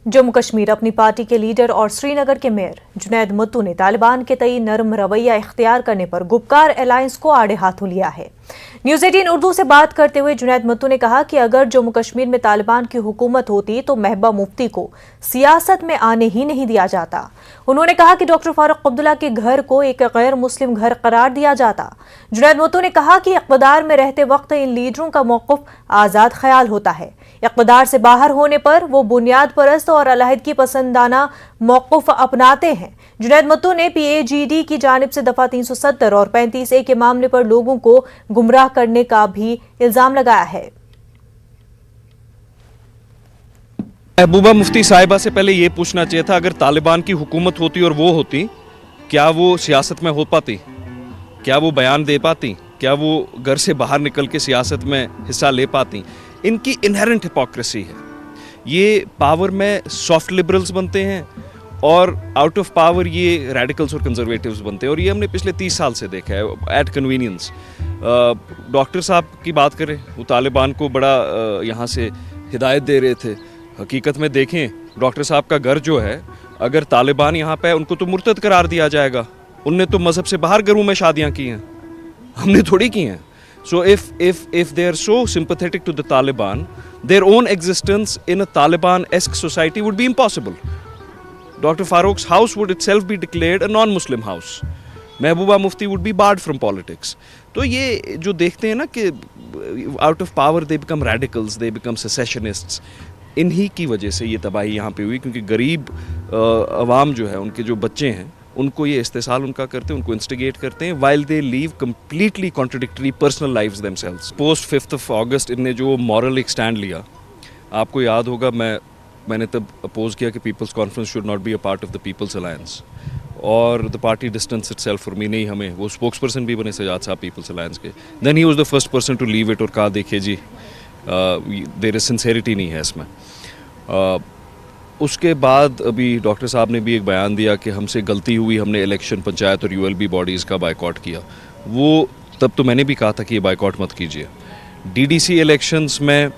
जम्मू कश्मीर अपनी पार्टी के लीडर और श्रीनगर के मेयर जुनैद मत्तू ने तालिबान के तई नरम रवैया इख्तियार करने पर गुपकार अलायंस को आड़े हाथों लिया है। न्यूज़ 18 उर्दू से बात करते हुए जुनैद मत्तू ने कहा कि अगर जम्मू कश्मीर में तालिबान की हुकूमत होती तो महबूबा मुफ्ती को सियासत में आने ही नहीं दिया जाता। उन्होंने कहा कि डॉक्टर फारूक अब्दुल्ला के घर को एक गैर मुस्लिम घर करार दिया जाता। जुनैद मत्तू ने कहा कि इक़्तिदार में रहते वक्त इन लीडरों का मौक़िफ़ आज़ाद ख्याल होता है, इक़्तिदार से बाहर होने पर वो बुनियाद परस्त और अलहदगी पसंदाना मौक़िफ़ अपनाते हैं। जुनैद मत्तू ने PAGD की जानिब से दफ़ा 370 और 35A के मामले पर लोगों को गुमराह करने का भी इल्जाम लगाया है। महबूबा मुफ्ती साहिबा से पहले ये पूछना चाहिए था, अगर तालिबान की हुकूमत होती और वो होती, क्या वो सियासत में हो पाती? क्या वो बयान दे पाती? क्या वो घर से बाहर निकल के सियासत में हिस्सा ले पाती? इनकी इनहेरेंट हिपोक्रेसी है। ये पावर में सॉफ्ट लिबरल्स बनते हैं और आउट ऑफ पावर ये रेडिकल्स और कंजर्वेटिव्स बनते हैं, और ये हमने पिछले 30 साल से देखा है एट कन्वीनियंस। डॉक्टर साहब की बात करें, वो तालिबान को बड़ा यहाँ से हिदायत दे रहे थे। हकीकत में देखें, डॉक्टर साहब का घर जो है, अगर तालिबान यहाँ पे उनको तो मुर्तद करार दिया जाएगा। उनने तो मजहब से बाहर घरों में शादियाँ की हैं, हमने थोड़ी की हैं। So if they are so sympathetic to the Taliban, their own existence in a Taliban-esque society would be impossible. Dr. Farooq's house would itself be declared a non-Muslim house. Mehbooba Mufti would be barred from politics. तो ये जो देखते हैं ना कि out of power they become radicals, they become secessionists, इन्हीं की वजह से ये तबाही यहाँ पे हुई, क्योंकि गरीब अवाम जो है, उनके जो बच्चे हैं, उनको ये इस्तेसाल उनका करते हैं, उनको इंस्टिगेट करते हैं, while they live completely contradictory personal lives themselves. Post 5th of August इनने जो मॉरल एक स्टैंड लिया, आपको याद होगा, मैंने तब अपोज किया कि people's conference should not be a part of the people's alliance, और the party distance itself from me. नहीं, हमें वो स्पोक्स पर्सन भी बने सजाद साहब पीपल्स अलायंस के। Then he was the first person to leave it और कहा, देखिए जी देयर इज सिंसेरिटी नहीं है इसमें। उसके बाद अभी डॉक्टर साहब ने भी एक बयान दिया कि हमसे गलती हुई, हमने इलेक्शन, पंचायत और ULB बॉडीज़ का बायकॉट किया। वो तब तो मैंने भी कहा था कि ये बायकॉट मत कीजिए। DDC इलेक्शंस में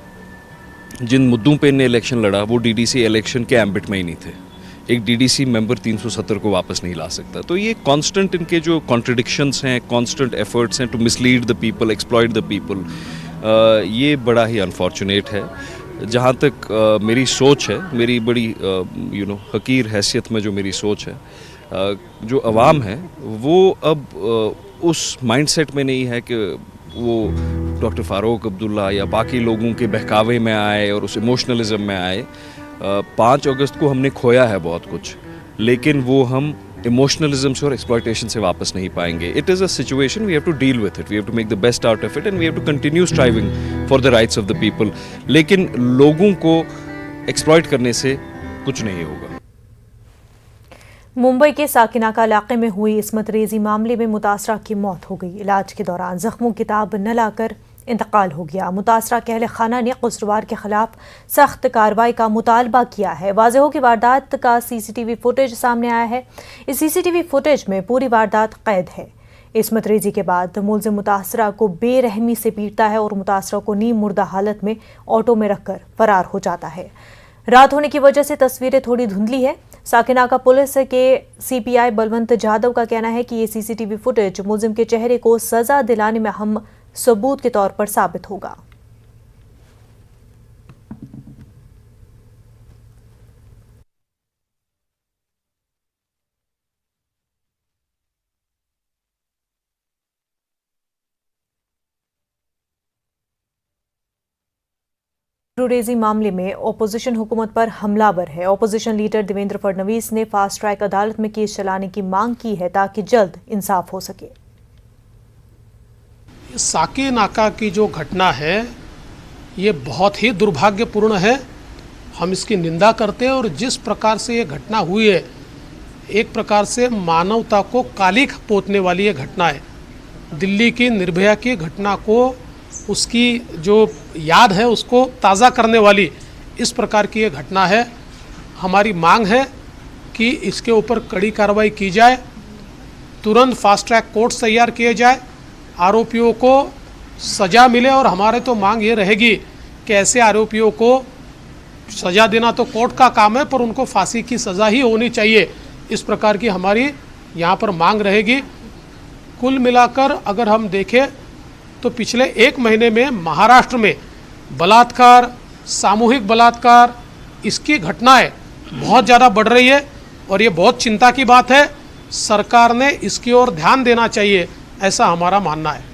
जिन मुद्दों पे इन्हें इलेक्शन लड़ा, वो DDC इलेक्शन के एम्बिट में ही नहीं थे। एक DDC मेंबर 370 को वापस नहीं ला सकता। तो ये कांस्टेंट इनके जो कॉन्ट्रडिक्शंस हैं, कांस्टेंट एफर्ट्स हैं to mislead the people, exploit the people, ये बड़ा ही अनफॉर्चुनेट है। जहाँ तक मेरी सोच है, मेरी बड़ी हकीर हैसियत में जो मेरी सोच है, जो अवाम है वो अब उस माइंडसेट में नहीं है कि वो डॉक्टर फारूक अब्दुल्ला या बाकी लोगों के बहकावे में आए और उस इमोशनलिज्म में आए। 5 अगस्त को हमने खोया है बहुत कुछ, लेकिन वो हम इमोशनलिज्म से और एक्सप्लॉयटेशन से वापस नहीं पाएंगे। It is a situation, we have to deal with it, we have to make the best out of it, and we have to continue striving for the rights of the people. लेकिन लोगों को exploit करने से कुछ नहीं होगा। मुंबई के साकिनाका इलाके में हुई इस्मत रेजी मामले में मुतासरा की मौत हो गई। इलाज के दौरान जख्मों की ताब न लाकर इंतकाल हो गया। मुतासरा के अहले खाना ने कसूरवार के खिलाफ सख्त कार्रवाई का मुतालबा किया है। वाज़ेह हो कि वारदात का CCTV फुटेज सामने आया है। इस CCTV फुटेज में पूरी वारदात कैद है। इस्मत रेजी के बाद मुलजिम मुतासरा को बेरहमी से पीटता है और मुतासरा को नीम मुर्दा हालत में ऑटो में रखकर फरार हो जाता है। रात होने की वजह से तस्वीरें थोड़ी धुंधली है। साकिनाका पुलिस के CPI बलवंत जाधव का कहना है कि ये CCTV फुटेज मुलजिम के चेहरे को सजा दिलाने में अहम सबूत के तौर पर साबित होगा। रेजी मामले में ओपोजिशन हुकूमत पर हमलावर है। ओपोजिशन लीडर देवेंद्र फडणवीस ने फास्ट ट्रैक अदालत में केस चलाने की मांग की है ताकि जल्द इंसाफ हो सके। साकिनाका की जो घटना है ये बहुत ही दुर्भाग्यपूर्ण है। हम इसकी निंदा करते हैं, और जिस प्रकार से ये घटना हुई है, एक प्रकार से मानवता को कालिख पोतने वाली ये घटना है। दिल्ली की निर्भया की घटना को, उसकी जो याद है उसको ताज़ा करने वाली इस प्रकार की ये घटना है। हमारी मांग है कि इसके ऊपर कड़ी कार्रवाई की जाए, तुरंत फास्ट ट्रैक कोर्ट तैयार किए जाए, आरोपियों को सज़ा मिले, और हमारे तो मांग ये रहेगी कि ऐसे आरोपियों को सज़ा देना तो कोर्ट का काम है, पर उनको फांसी की सज़ा ही होनी चाहिए। इस प्रकार की हमारी यहाँ पर मांग रहेगी। कुल मिलाकर अगर हम देखें तो पिछले 1 महीने में महाराष्ट्र में बलात्कार, सामूहिक बलात्कार, इसकी घटनाएं बहुत ज़्यादा बढ़ रही है और ये बहुत चिंता की बात है। सरकार ने इसकी ओर ध्यान देना चाहिए, ऐसा हमारा मानना है।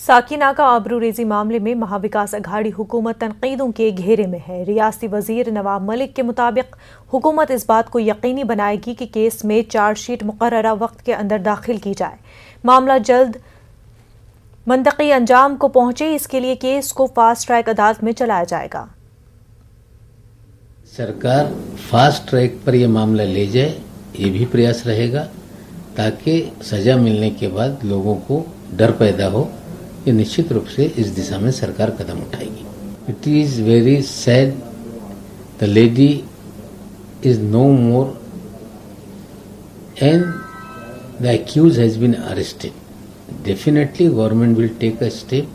साकिना का आबरूरेजी मामले में महाविकास अघाड़ी हुकूमत तनकीदों के घेरे में है। रियासती वजीर नवाब मलिक के मुताबिक हुकूमत इस बात को यकीनी बनाएगी कि केस में चार्जशीट मुकर्ररा वक्त के अंदर दाखिल की जाए। मामला जल्द मंतकी अंजाम को पहुंचे, इसके लिए केस को फास्ट ट्रैक अदालत में चलाया जाएगा। सरकार फास्ट ट्रैक पर यह मामला ले जाए, ये भी प्रयास रहेगा ताकि सजा मिलने के बाद लोगों को डर पैदा हो। ये निश्चित रूप से इस दिशा में सरकार कदम उठाएगी। It is very sad the lady is no more and the accused has been arrested. Definitely government will take a step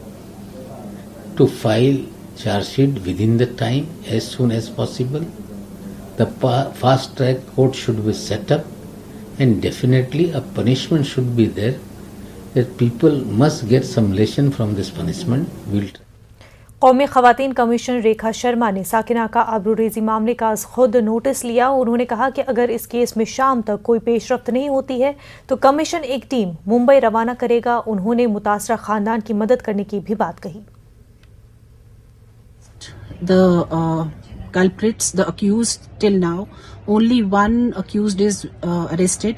to file charge sheet within the time as soon as possible. The fast track court should be set up and definitely a punishment should be there that people must get some lesson from this punishment. कौमी खवातीन commission Rekha Sharma ने साकिना का आबरूरेजी मामले का आज खुद notice लिया। उन्होंने कहा कि अगर इस केस में शाम तक कोई पेशरफ्त नहीं होती है तो कमीशन एक टीम मुंबई रवाना करेगा। उन्होंने मुतासरा खानदान की मदद करने की भी बात कही। The culprits, the accused, till now only one accused is arrested.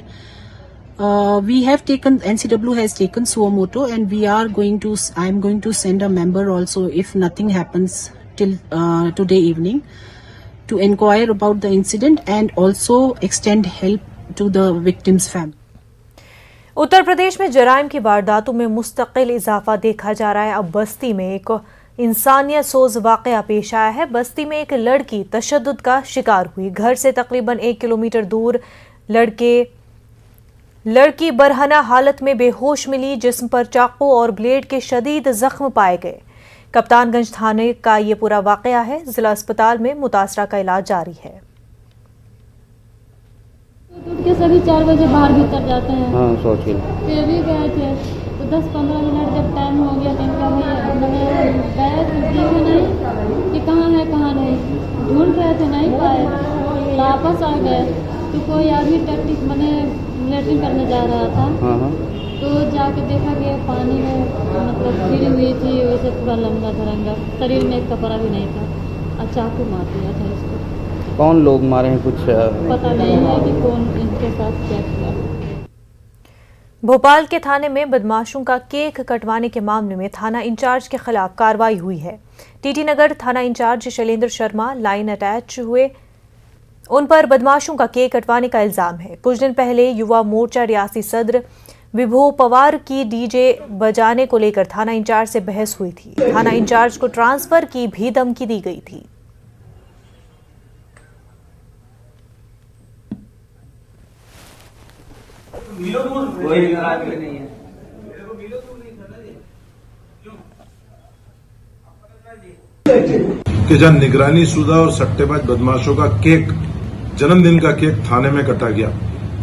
We have taken, NCW has taken suo moto, and we are going to, I am going to send a member also if nothing happens till today evening to inquire about the incident and also extend help to the victim's family. Uttar Pradesh में जराइम की वारदातों में मुस्तकिल इजाफा देखा जा रहा है। अब बस्ती में एक इंसानियत सोज वाकया पेश आया है। बस्ती में एक लड़की तशद्दुद का शिकार हुई। घर से तकरीबन 1 किलोमीटर दूर लड़की बरहना हालत में बेहोश मिली, जिस्म पर चाकू और ब्लेड के शदीद जख्म पाए गए। कप्तानगंज थाने का ये पूरा वाकया है। जिला अस्पताल में मुतासरा का इलाज जारी है। के सभी 4 बजे बाहर भीतर जाते हैं। हाँ, सोच के फिर भी गए थे तो 10-15 मिनट जब टाइम हो गया तो इनका भैया मैंने बैग देखे नहीं कि कहाँ है कहाँ नहीं, ढूंढ रहे थे, नहीं पाए, वापस आ गए तो कोई आदमी टैक्टिक मैंने लेटरिन करने जा रहा था। हाँ। तो जाके देखा कि पानी में मतलब गिरी हुई थी, वैसे पूरा लंबा धरंगा, शरीर में एक कपड़ा भी नहीं था और चाकू मार दिया था इसको। कौन लोग मारे हैं कुछ पता नहीं है कि कौन इनके साथ क्या किया। भोपाल के थाने में बदमाशों का केक कटवाने के मामले में थाना इंचार्ज के खिलाफ कार्रवाई हुई है। टीटी नगर थाना incharge Shailendra Sharma line attach हुए। उन पर बदमाशों का केक कटवाने का इल्जाम है। कुछ दिन पहले युवा मोर्चा रियासी सदर विभू पवार की डीजे बजाने को लेकर थाना इंचार्ज से बहस हुई थी। थाना इंचार्ज को ट्रांसफर की भी धमकी दी गई थी। कि जब निगरानी शुदा और सट्टेबाज बदमाशों का केक, जन्मदिन का केक थाने में कटा गया,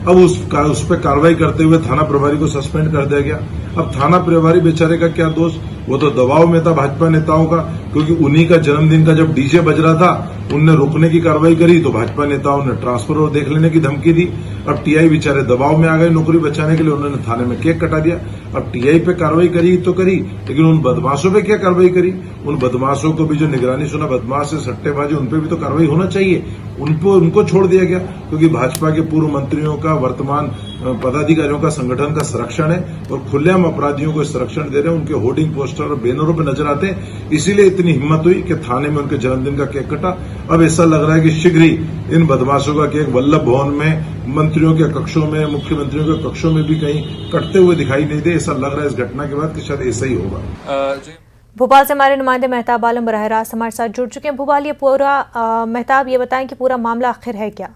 अब उस पर कार्रवाई करते हुए थाना प्रभारी को सस्पेंड कर दिया गया। अब थाना प्रभारी बेचारे का क्या दोष, वो तो दबाव में था भाजपा नेताओं का, क्योंकि उन्हीं का जन्मदिन का जब डीजे बज रहा था उनने रोकने की कार्रवाई करी तो भाजपा नेताओं ने ट्रांसफर और देख लेने की धमकी दी। अब टीआई बेचारे दबाव में आ गए नौकरी बचाने के लिए, उन्होंने थाने में केक कटा दिया। अब टीआई पे कार्रवाई करी तो करी, लेकिन उन बदमाशों पे क्या कार्रवाई करी? उन बदमाशों को भी, जो निगरानी शुदा बदमाश है, सट्टेबाजी, उन पे भी तो कार्रवाई होना चाहिए। उनको छोड़ दिया गया, क्योंकि भाजपा के पूर्व मंत्रियों का, वर्तमान पदाधिकारियों का संगठन का संरक्षण है और खुलेआम अपराधियों को संरक्षण दे रहे हैं। उनके होर्डिंग पोस्टर और बैनरों पर नजर आते हैं। इसीलिए इतनी हिम्मत हुई कि थाने में उनके जन्मदिन का केक कटा। अब ऐसा लग रहा है कि शीघ्र ही इन बदमाशों का केक वल्लभ भवन में, मंत्रियों के कक्षों में, मुख्यमंत्रियों के कक्षों में भी कहीं कटते हुए दिखाई नहीं दे। ऐसा लग रहा है इस घटना के बाद कि शायद ऐसा ही होगा। भोपाल से हमारे नुमाइंदे मेहताब आलम बराह रास्त हमारे साथ जुड़ चुके हैं। भोपाल, ये पूरा मेहताब, ये बताएं कि पूरा मामला आखिर है क्या?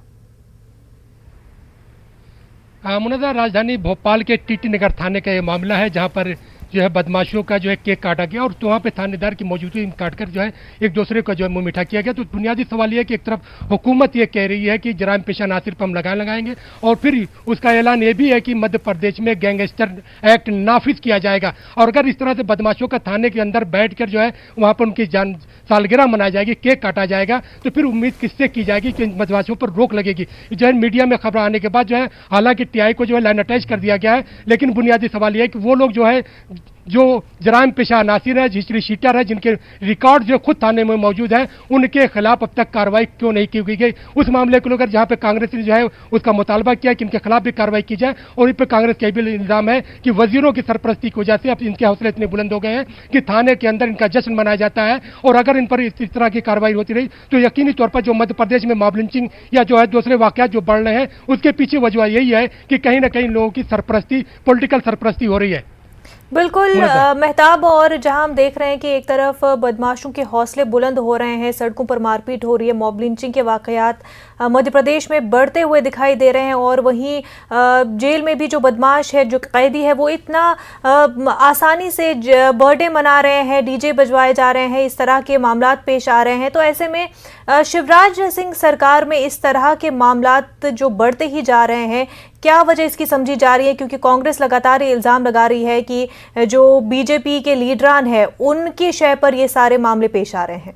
मुनज़्ज़र राजधानी भोपाल के टीटी नगर थाने का ये मामला है, जहां पर जो है बदमाशों का जो है केक काटा गया और वहाँ पे थानेदार की मौजूदगी काटकर जो है एक दूसरे का जो है मुंह मीठा किया गया। तो बुनियादी सवाल ये है कि एक तरफ हुकूमत ये कह रही है कि जराइम पेशा नासिर पर हम लगाएंगे और फिर उसका ऐलान ये भी है कि मध्य प्रदेश में गैंगस्टर एक्ट नाफिज किया जाएगा और अगर इस तरह से बदमाशों का थाने के अंदर बैठकर जो है वहाँ पर उनकी सालगिरह मनाई जाएगी, केक काटा जाएगा, तो फिर उम्मीद किससे की जाएगी कि इन बदमाशों पर रोक लगेगी। जो है मीडिया में खबर आने के बाद जो है हालांकि टीआई को जो है लाइन अटैच कर दिया गया है, लेकिन बुनियादी सवाल यह है कि वो लोग जो है जो जराइम पेशा नासिर है, हिस्ट्री शीटर है, जिनके रिकॉर्ड जो खुद थाने में मौजूद है, उनके खिलाफ अब तक कार्रवाई क्यों नहीं की गई। उस मामले को लेकर जहां पे कांग्रेस ने जो है उसका मुतालबा किया कि इनके खिलाफ भी कार्रवाई की जाए और इन पर कांग्रेस का भी इल्जाम है कि वजीरों की सरपरस्ती की वजह से अब इनके हौसले इतने बुलंद हो गए हैं कि थाने के अंदर इनका जश्न मनाया जाता है और अगर इन पर इस तरह की कार्रवाई होती रही तो यकीनी तौर पर जो मध्य प्रदेश में मॉब लिंचिंग या जो है दूसरे वाकयात जो बढ़ रहे हैं उसके पीछे वजह यही है कि कहीं ना कहीं लोगों की सरपरस्ती, पॉलिटिकल सरपरस्ती हो रही है। बिल्कुल मेहताब, और जहां हम देख रहे हैं कि एक तरफ बदमाशों के हौसले बुलंद हो रहे हैं, सड़कों पर मारपीट हो रही है, मॉब लिंचिंग के वाकयात मध्य प्रदेश में बढ़ते हुए दिखाई दे रहे हैं और वहीं जेल में भी जो बदमाश है, जो कैदी है, वो इतना आसानी से बर्थडे मना रहे हैं, डीजे बजवाए जा रहे हैं, इस तरह के मामलात पेश आ रहे हैं। तो ऐसे में शिवराज सिंह सरकार में इस तरह के मामलात जो बढ़ते ही जा रहे हैं, क्या वजह इसकी समझी जा रही है? क्योंकि कांग्रेस लगातार ये इल्जाम लगा रही है कि जो बीजेपी के लीडरान है उनकी शय पर ये सारे मामले पेश आ रहे हैं।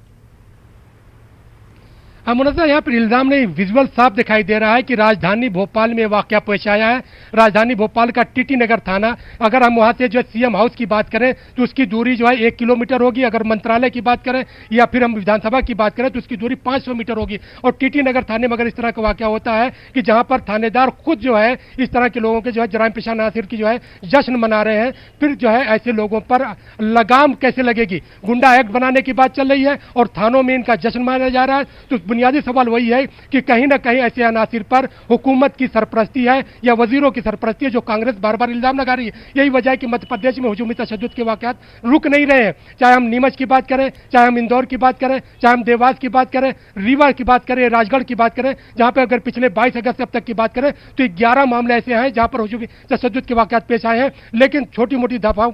मुनज़्ज़र, यहाँ पर इल्जाम नहीं, विजुअल साफ दिखाई दे रहा है कि राजधानी भोपाल में वाकया पेश आया है। राजधानी भोपाल का टीटी नगर थाना, अगर हम वहाँ से जो सीएम हाउस की बात करें तो उसकी दूरी जो है 1 किलोमीटर होगी। अगर मंत्रालय की बात करें या फिर हम विधानसभा की बात करें तो उसकी दूरी 500 मीटर होगी। और टीटी नगर थाने में अगर इस तरह का वाकया होता है कि जहाँ पर थानेदार खुद जो है इस तरह के लोगों के जो है जराइम पेशा नासिर की जो है जश्न मना रहे हैं, फिर जो है ऐसे लोगों पर लगाम कैसे लगेगी? गुंडा एक्ट बनाने की बात चल रही है और थानों में इनका जश्न मनाया जा रहा है। तो बुनियादी सवाल वही है कि कहीं ना कहीं ऐसे अनासिर पर हुकूमत की सरपरस्ती है या वजीरों की सरपरस्ती है, जो कांग्रेस बार बार इल्जाम लगा रही है। यही वजह है कि मध्य प्रदेश में हुजूमी तशद्दुद के वाकयात रुक नहीं रहे हैं। चाहे हम नीमच की बात करें, चाहे हम इंदौर की बात करें, चाहे हम देवास की बात करें, रीवा की बात करें, राजगढ़ की बात करें, जहां पर अगर पिछले 22 अगस्त अब तक की बात करें तो 11 मामले ऐसे हैं जहां पर हुजूमी तशद्दुद के वाकयात पेश आए हैं, लेकिन छोटी मोटी धाराओं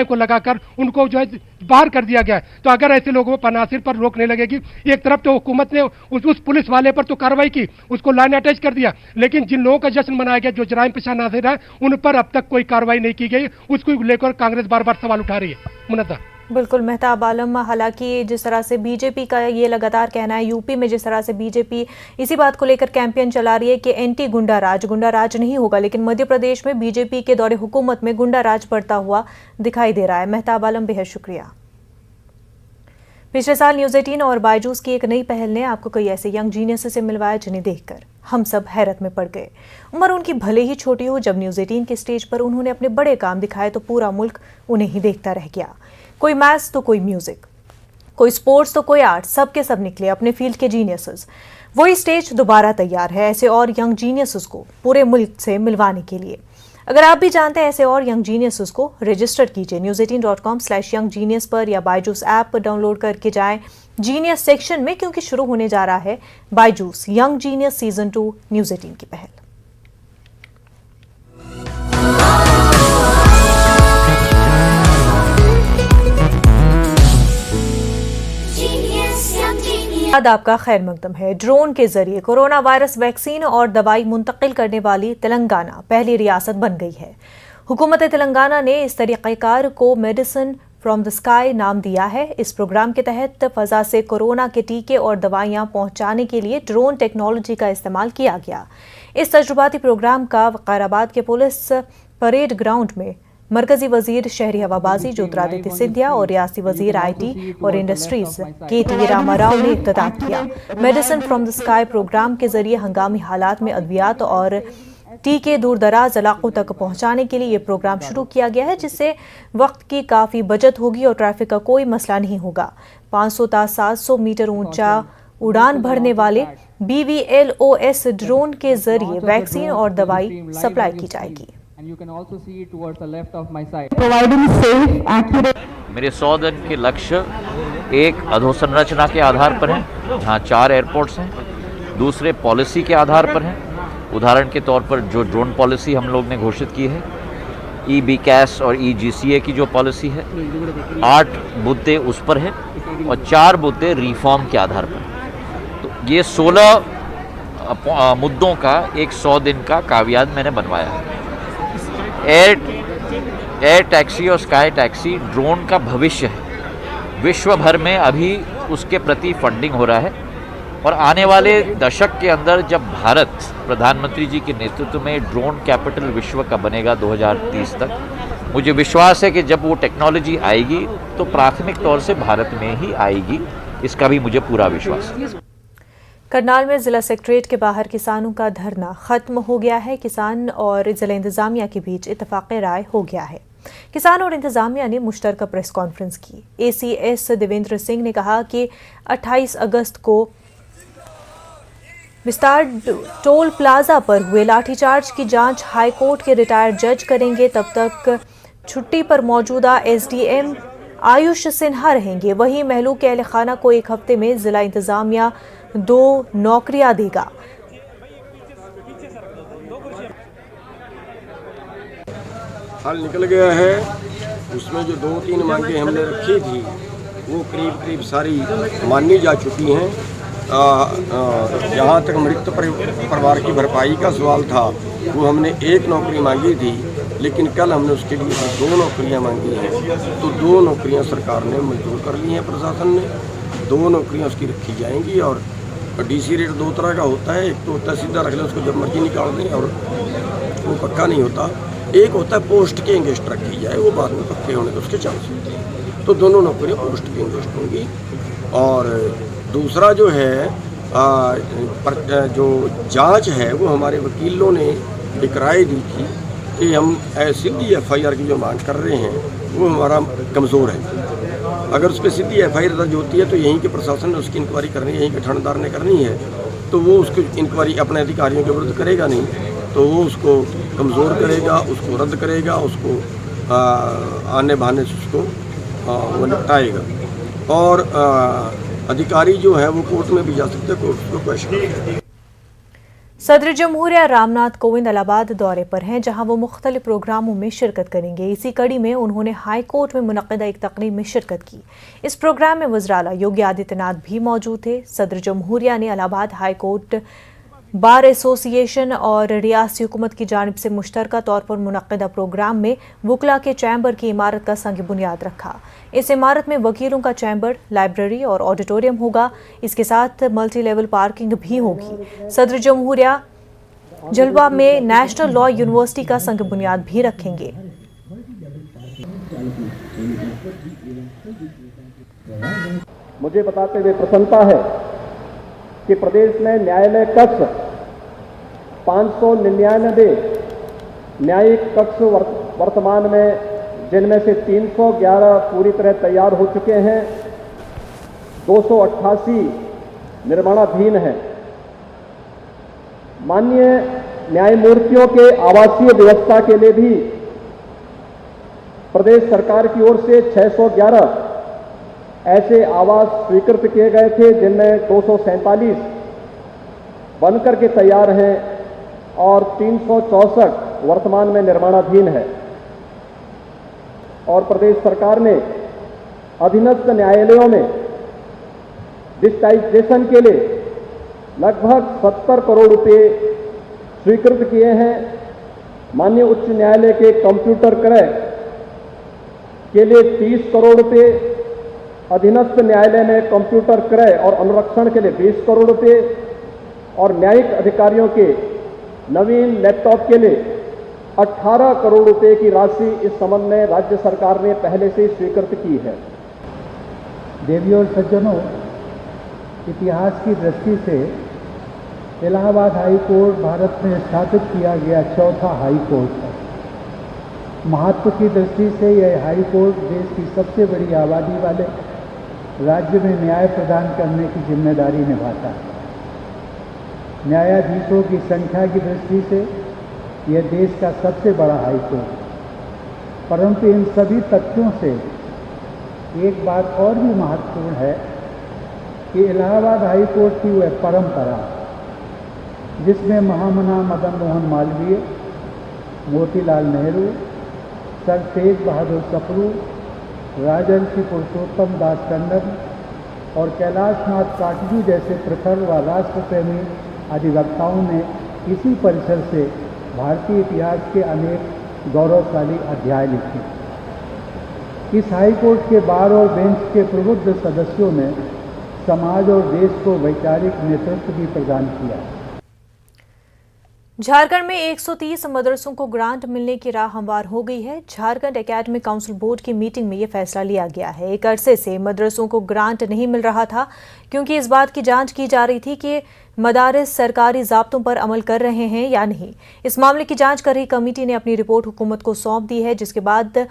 को लगाकर उनको जो है बाहर कर दिया गया है। तो अगर ऐसे लोगों पर नासिर पर रोक नहीं लगेगी, एक तरफ तो हुकूमत ने उस पुलिस वाले पर तो कार्रवाई की, उसको लाइन अटैच कर दिया, लेकिन जिन लोगों का जश्न मनाया गया, जो जराइम पेशा नासिर है, उन पर अब तक कोई कार्रवाई नहीं की गई। उसको लेकर कांग्रेस बार बार सवाल उठा रही है। मुनज़्ज़र, बिल्कुल मेहताब आलम, हालांकि जिस तरह से बीजेपी का ये लगातार कहना है, यूपी में जिस तरह से बीजेपी इसी बात को लेकर कैंपेन चला रही है कि एंटी गुंडा राज नहीं होगा, लेकिन मध्य प्रदेश में बीजेपी के दौरे हुकूमत में गुंडा राज बढ़ता हुआ दिखाई दे रहा है। मेहताब आलम, बेहद शुक्रिया। पिछले साल न्यूज़ 18 और बायजूस की एक नई पहल ने आपको कई ऐसे यंग जीनियस से मिलवाया जिन्हें देखकर हम सब हैरत में पड़ गए। उम्र उनकी भले ही छोटी हो, जब न्यूज़ 18 के स्टेज पर उन्होंने अपने बड़े काम दिखाए तो पूरा मुल्क उन्हें ही देखता रह गया। कोई मैथ्स तो कोई म्यूजिक, कोई स्पोर्ट्स तो कोई आर्ट, सबके सब निकले अपने फील्ड के जीनियसेस। वही स्टेज दोबारा तैयार है ऐसे और यंग जीनियसेस को पूरे मुल्क से मिलवाने के लिए। अगर आप भी जानते हैं ऐसे और यंग जीनियसेस को, रजिस्टर कीजिए news18.com/younggenius पर या बायजूस ऐप डाउनलोड करके जाएं जीनियस सेक्शन में, क्योंकि शुरू होने जा रहा है Byju's young genius season 2 news 18 की पहल। आपका खैर मकदम है। ड्रोन के जरिए कोरोना वायरस वैक्सीन और दवाई मुंतकिल करने वाली तेलंगाना पहली रियासत बन गई है। हुकूमत तेलंगाना ने इस तरीक़ेकार को मेडिसिन फ्रॉम द स्काई नाम दिया है। इस प्रोग्राम के तहत फजा से कोरोना के टीके और दवाइयां पहुंचाने के लिए ड्रोन टेक्नोलॉजी का इस्तेमाल किया गया। इस तजुर्बाती प्रोग्राम का वक़ाराबाद के पुलिस परेड ग्राउंड में मरकजी वजीर शहरी हवाबाजी ज्योतिरादित्य सिंधिया और रियासती वजीर IT और इंडस्ट्रीज KT रामाराव ने इब्तिदा किया। Medicine from the sky programme के जरिए हंगामी हालात में अद्वियात और टीके दूर दराज इलाकों तक पहुंचाने के लिए ये प्रोग्राम शुरू किया गया है, जिससे वक्त की काफ़ी बचत होगी और ट्रैफिक का कोई मसला नहीं होगा। 500 ता 700 मीटर ऊंचा उड़ान भरने वाले BVLOS ड्रोन के जरिए वैक्सीन और दवाई सप्लाई की जाएगी। मेरे 100 दिन के लक्ष्य एक अधोसंरचना के आधार पर हैं, जहाँ 4 एयरपोर्ट्स हैं। दूसरे पॉलिसी के आधार पर हैं। उदाहरण के तौर पर जो ड्रोन पॉलिसी हम लोग ने घोषित की है, बी कैश और GCA की जो पॉलिसी है, 8 मुद्दे उस पर है और 4 मुद्दे रिफॉर्म के आधार पर। तो ये 16 मुद्दों का एक 100 दिन का कावियाद मैंने बनवाया है। एयर टैक्सी और स्काई टैक्सी ड्रोन का भविष्य है। विश्व भर में अभी उसके प्रति फंडिंग हो रहा है और आने वाले दशक के अंदर जब भारत प्रधानमंत्री जी के नेतृत्व में ड्रोन कैपिटल विश्व का बनेगा 2030 तक, मुझे विश्वास है कि जब वो टेक्नोलॉजी आएगी तो प्राथमिक तौर से भारत में ही आएगी, इसका भी मुझे पूरा विश्वास है। करनाल में जिला सेक्रेटरीट के बाहर किसानों का धरना खत्म हो गया है। किसान और जिला इंतजामिया के बीच इत्तेफाक राय हो गया है। किसान और इंतजामिया ने मुश्तरका प्रेस कॉन्फ्रेंस की। ACS देवेंद्र सिंह ने कहा कि 28 अगस्त को विस्तार टोल प्लाजा पर हुए लाठीचार्ज की जांच हाईकोर्ट के रिटायर्ड जज करेंगे। तब तक छुट्टी पर मौजूदा SDM आयुष सिन्हा रहेंगे। वहीं महलू के अहल खाना को 1 हफ्ते में जिला इंतजामिया 2 नौकरियां देगा। हाल निकल गया है, उसमें जो 2-3 मांगे हमने रखी थी वो करीब सारी मानी जा चुकी हैं। जहाँ तक मृत परिवार की भरपाई का सवाल था वो हमने 1 नौकरी मांगी थी, लेकिन कल हमने उसके लिए 2 नौकरियाँ मांगी हैं। तो 2 नौकरियाँ सरकार ने मंजूर कर ली हैं, प्रशासन ने 2 नौकरियाँ उसकी रखी जाएंगी। और DC रेट 2 तरह का होता है, एक तो होता है सीधा रख लें उसको जब मर्जी निकाल दें और वो पक्का नहीं होता। एक होता है पोस्ट के इंगेस्ट रखी जाए, वो बाद में पक्के होने के उसके चांस होते हैं। तो दोनों नौकरियाँ पोस्ट के इंगेस्ट होंगी। और दूसरा जो है जो जांच है वो हमारे वकीलों ने एक राय दी थी कि हम सीधी FIR की जो मांग कर रहे हैं वो हमारा कमज़ोर है। अगर उस पर सीधी FIR दर्ज होती है तो यहीं के प्रशासन ने उसकी इंक्वायरी करनी है, यहीं के थानेदार ने करनी है, तो वो उसकी इंक्वायरी अपने अधिकारियों के विरुद्ध करेगा नहीं, तो वो उसको कमज़ोर करेगा, उसको रद्द करेगा, उसको आने बहाने से उसको वो निपटाएगा। और अधिकारी जो है वो कोर्ट में भी जा सकते हैं, कोर्ट उसको पेश करेगा। सदर जमहूरिया रामनाथ कोविंद इलाहाबाद दौरे पर हैं, जहां वो मुख्तलिफ प्रोग्रामों में शिरकत करेंगे। इसी कड़ी में उन्होंने हाई कोर्ट में मुनक़्क़दा एक तकरीब में शिरकत की। इस प्रोग्राम में वज़ीर-ए-आला योगी आदित्यनाथ भी मौजूद थे। सदर जमहूरिया ने Allahabad high court bar association और रियासती हुकूमत की जानिब से मुश्तरका तौर पर मुनक़्क़दा प्रोग्राम में वकला के चैम्बर की इमारत का संग बुनियाद रखा। इस इमारत में वकीलों का चैम्बर, लाइब्रेरी और ऑडिटोरियम होगा। इसके साथ मल्टी लेवल पार्किंग भी होगी। सदर जमहूरिया जलवा में नेशनल लॉ यूनिवर्सिटी का संग बुनियाद भी रखेंगे। मुझे बताते हुए प्रसन्नता है कि प्रदेश में न्यायालय कक्ष 599 न्यायिक कक्ष वर्तमान में, जिनमें से 311 पूरी तरह तैयार हो चुके हैं, 288 निर्माणाधीन हैं। माननीय न्यायमूर्तियों के आवासीय व्यवस्था के लिए भी प्रदेश सरकार की ओर से 611 ऐसे आवास स्वीकृत किए गए थे, जिनमें 247 बनकर के तैयार हैं और 364 वर्तमान में निर्माणाधीन है। और प्रदेश सरकार ने अधीनस्थ न्यायालयों में डिजिटाइजेशन के लिए लगभग 70 करोड़ रुपए स्वीकृत किए हैं। माननीय उच्च न्यायालय के कंप्यूटर क्रय के लिए 30 करोड़ रुपए, अधीनस्थ न्यायालय में कंप्यूटर क्रय और अनुरक्षण के लिए 20 करोड़ रुपए और न्यायिक अधिकारियों के नवीन लैपटॉप के लिए 18 करोड़ रुपए की राशि इस संबंध में राज्य सरकार ने पहले से स्वीकृत की है। देवी और सज्जनों, इतिहास की दृष्टि से इलाहाबाद हाई कोर्ट भारत में स्थापित किया गया चौथा हाई कोर्ट है। महत्व की दृष्टि से यह हाई कोर्ट देश की सबसे बड़ी आबादी वाले राज्य में न्याय प्रदान करने की जिम्मेदारी निभाता है। न्यायाधीशों की संख्या की दृष्टि से यह देश का सबसे बड़ा हाई कोर्ट है। परंतु इन सभी तथ्यों से एक बात और भी महत्वपूर्ण है कि इलाहाबाद हाई कोर्ट की वह परंपरा जिसमें महामना मदन मोहन मालवीय, मोतीलाल नेहरू, सर तेज बहादुर सप्रू, राजर्षि पुरुषोत्तम दास टंडन और कैलाशनाथ काटजू जैसे प्रखर व राष्ट्रप्रेमी अधिवक्ताओं ने इसी परिसर से भारतीय इतिहास के अनेक गौरवशाली अध्याय लिखे। इस हाई कोर्ट के बार और बेंच के प्रबुद्ध सदस्यों ने समाज और देश को वैचारिक नेतृत्व भी प्रदान किया। झारखंड में 130 मदरसों को ग्रांट मिलने की राह हमवार हो गई है। झारखंड एकेडमिक काउंसिल बोर्ड की मीटिंग में यह फैसला लिया गया है। एक अरसे से मदरसों को ग्रांट नहीं मिल रहा था क्योंकि इस बात की जांच की जा रही थी कि मदारिस सरकारी ज़ाब्तों पर अमल कर रहे हैं या नहीं। इस मामले की जांच कर रही कमेटी ने अपनी रिपोर्ट हुकूमत को सौंप दी है, जिसके बाद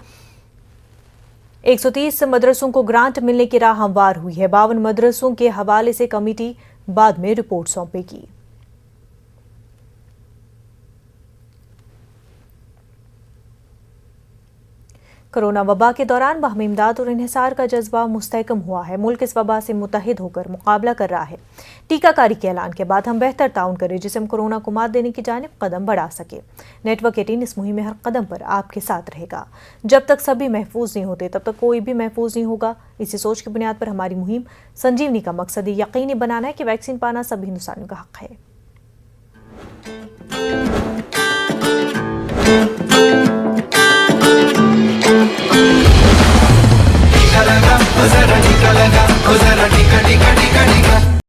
130 मदरसों को ग्रांट मिलने की राह हमवार हुई है। 52 मदरसों के हवाले से कमेटी बाद में रिपोर्ट सौंपेगी। कोरोना वबा के दौरान बाहमी इमदाद और इन्हिसार का जज्बा मुस्तहकम हुआ है। मुल्क इस वबा से मुत्तहिद होकर मुकाबला कर रहा है। टीकाकारी के ऐलान के बाद हम बेहतर ताउन करें जिससे हम कोरोना को मात देने की जानिब कदम बढ़ा सके। नेटवर्क 18 इस मुहिम में हर कदम पर आपके साथ रहेगा। जब तक सभी महफूज नहीं होते तब तक कोई भी महफूज नहीं होगा। इसी सोच की बुनियाद पर हमारी मुहिम संजीवनी का मकसद ये यकीनी बनाना है कि वैक्सीन पाना सभी हिंदुस्तानियों का हक है।